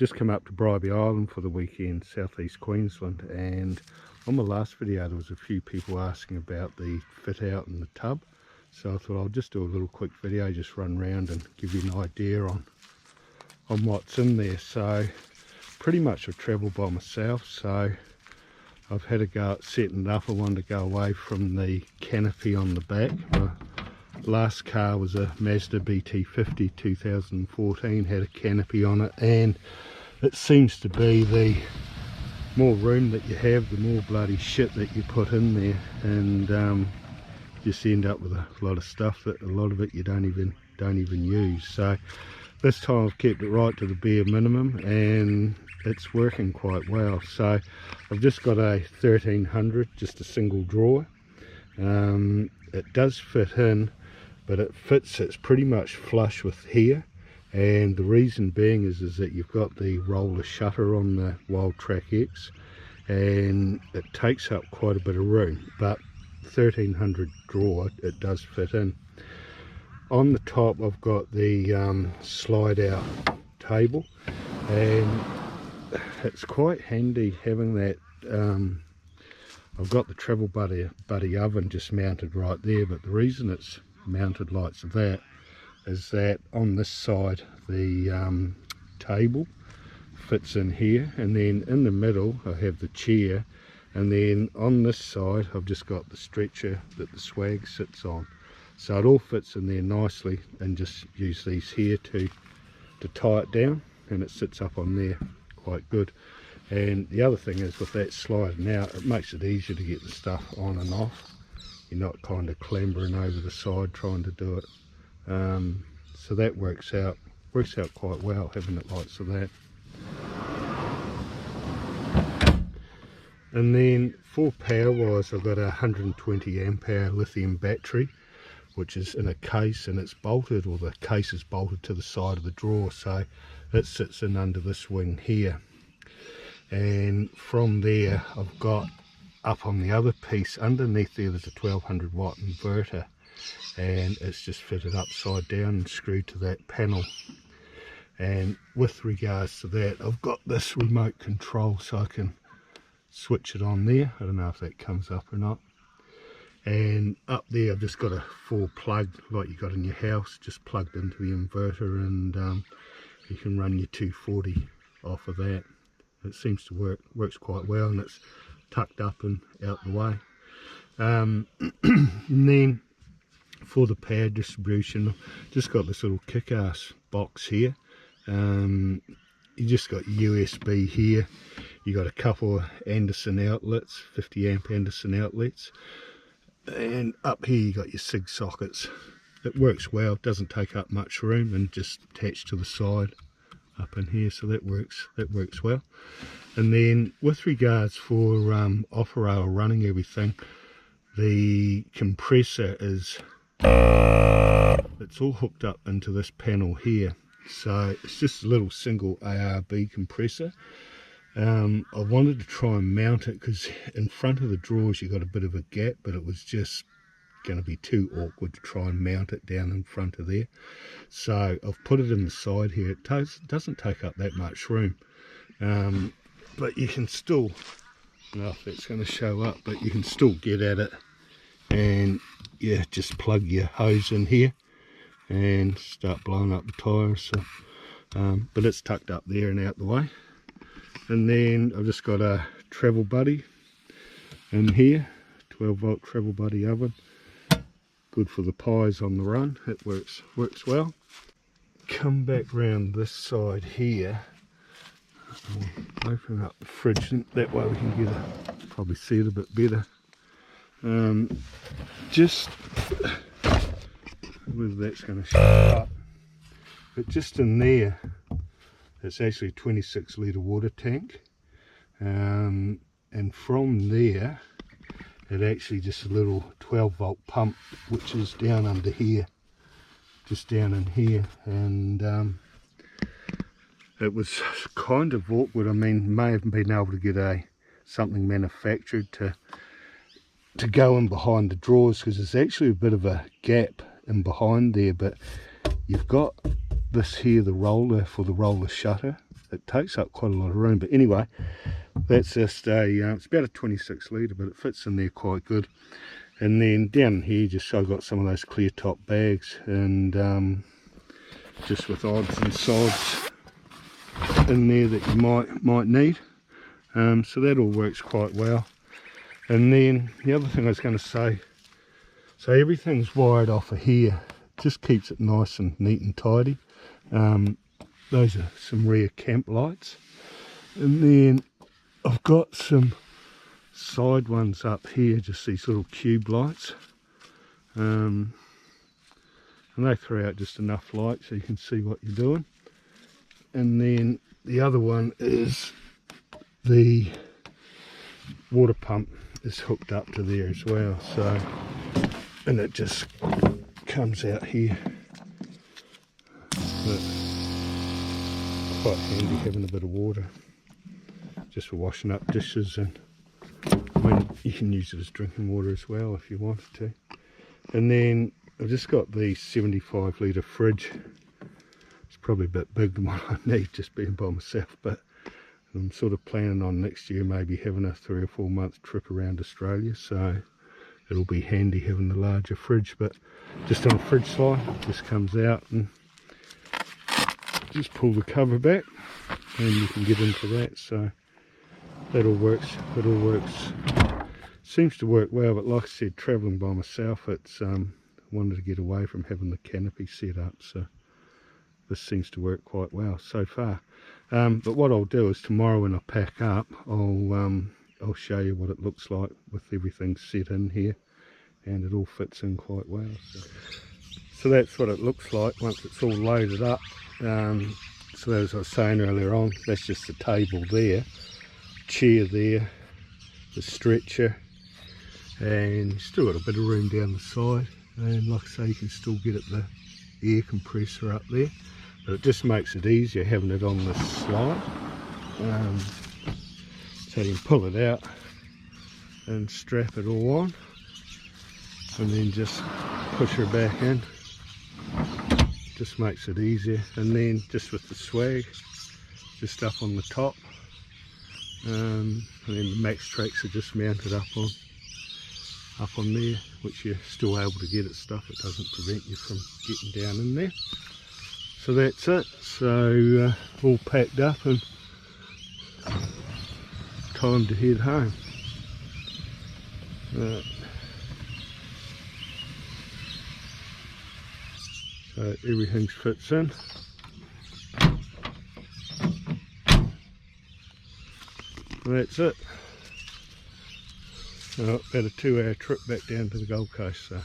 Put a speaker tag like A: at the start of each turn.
A: just come up to Bribie Island for the weekend, southeast Queensland, and on my last video there was a few people asking about the fit out in the tub, so I thought I'll just do a little quick video, just run around and give you an idea on what's in there. So pretty much I've travelled by myself, so I've had a go at setting it up. I wanted to go away from the canopy on the back. My last car was a Mazda BT50 2014, had a canopy on it, and it seems to be the more room that you have, the more bloody shit that you put in there, and just end up with a lot of stuff that a lot of it you don't even use. So this time I've kept it right to the bare minimum, and it's working quite well. So I've just got a 1300, just a single drawer. It does fit in, but it's pretty much flush with here, and the reason being is that you've got the roller shutter on the Wildtrak X, and it takes up quite a bit of room, but 1300 drawer, it does fit in. On the top I've got the slide out table, and it's quite handy having that. I've got the Travel Buddy oven just mounted right there, but the reason it's mounted like that is that on this side the table fits in here, and then in the middle I have the chair, and then on this side I've just got the stretcher that the swag sits on. So it all fits in there nicely, and just use these here to tie it down, and it sits up on there quite good. And the other thing is, with that sliding out, it makes it easier to get the stuff on and off. You're not kind of clambering over the side trying to do it. So that works out quite well, having it like so that. And then for power wise, I've got a 120 amp hour lithium battery, which is in a case, and it's bolted, or the case is bolted to the side of the drawer, so it sits in under this wing here. And from there I've got up on the other piece underneath there, there's a 1200 watt inverter, and it's just fitted upside down and screwed to that panel. And with regards to that, I've got this remote control, so I can switch it on there. I don't know if that comes up or not. And up there I've just got a 4 plug like you got in your house, just plugged into the inverter, and you can run your 240 off of that. It seems to works quite well, and it's tucked up and out the way. And then for the power distribution, just got this little kick-ass box here. You just got USB here, you got a couple of Anderson outlets, 50 amp Anderson outlets, and up here you got your SIG sockets. It works well, it doesn't take up much room, and just attached to the side up in here, so that works well. And then with regards for off-rail running everything, the compressor it's all hooked up into this panel here, so it's just a little single ARB compressor. I wanted to try and mount it because in front of the drawers you got a bit of a gap, but it was just going to be too awkward to try and mount it down in front of there, so I've put it in the side here. It doesn't take up that much room, but you can still, I don't know if that's going to show up, but you can still get at it, and yeah, just plug your hose in here and start blowing up the tyres. So but it's tucked up there and out the way. And then I've just got a Travel Buddy in here, 12 volt Travel Buddy oven, good for the pies on the run. It works well. Come back round this side here, I'll open up the fridge, and that way we can get probably see it a bit better. Just whether that's going to show up, but just in there it's actually a 26 litre water tank, and from there it actually just a little 12 volt pump, which is down under here, just down in here. And it was kind of awkward. I mean, may have been able to get something manufactured to go in behind the drawers, because there's actually a bit of a gap in behind there, but you've got this here, the roller for the roller shutter, it takes up quite a lot of room. But anyway, that's just a, it's about a 26 litre, but it fits in there quite good. And then down here, just so I've got some of those clear top bags, and just with odds and sods in there that you might need. So that all works quite well. And then the other thing I was going to say, so everything's wired off of here, just keeps it nice and neat and tidy. Those are some rear camp lights, and then I've got some side ones up here, just these little cube lights, and they throw out just enough light so you can see what you're doing. And then the other one is the water pump is hooked up to there as well, so, and it just comes out here. But quite handy having a bit of water just for washing up dishes, and I mean, you can use it as drinking water as well if you wanted to. And then I've just got the 75 litre fridge. It's probably a bit big than what I need just being by myself, but I'm sort of planning on next year maybe having a 3 or 4 month trip around Australia, so it'll be handy having the larger fridge. But just on a fridge slide, it just comes out and just pull the cover back and you can get into that. So that all works. It all works, seems to work well. But like I said, travelling by myself, it's wanted to get away from having the canopy set up, so this seems to work quite well so far. But what I'll do is tomorrow when I pack up, I'll show you what it looks like with everything set in here, and it all fits in quite well. So that's what it looks like once it's all loaded up. So as I was saying earlier on, that's just the table there, chair there, the stretcher, and still got a bit of room down the side. And like I say, you can still get at the air compressor up there, but it just makes it easier having it on the slide. So you can pull it out and strap it all on, and then just push her back in. Just makes it easier. And then just with the swag just up on the top, and then the max tracks are just mounted up on there, which you're still able to get at stuff. It doesn't prevent you from getting down in there. So that's it. So all packed up and time to head home. So everything fits in. And that's it. About a 2-hour trip back down to the Gold Coast. So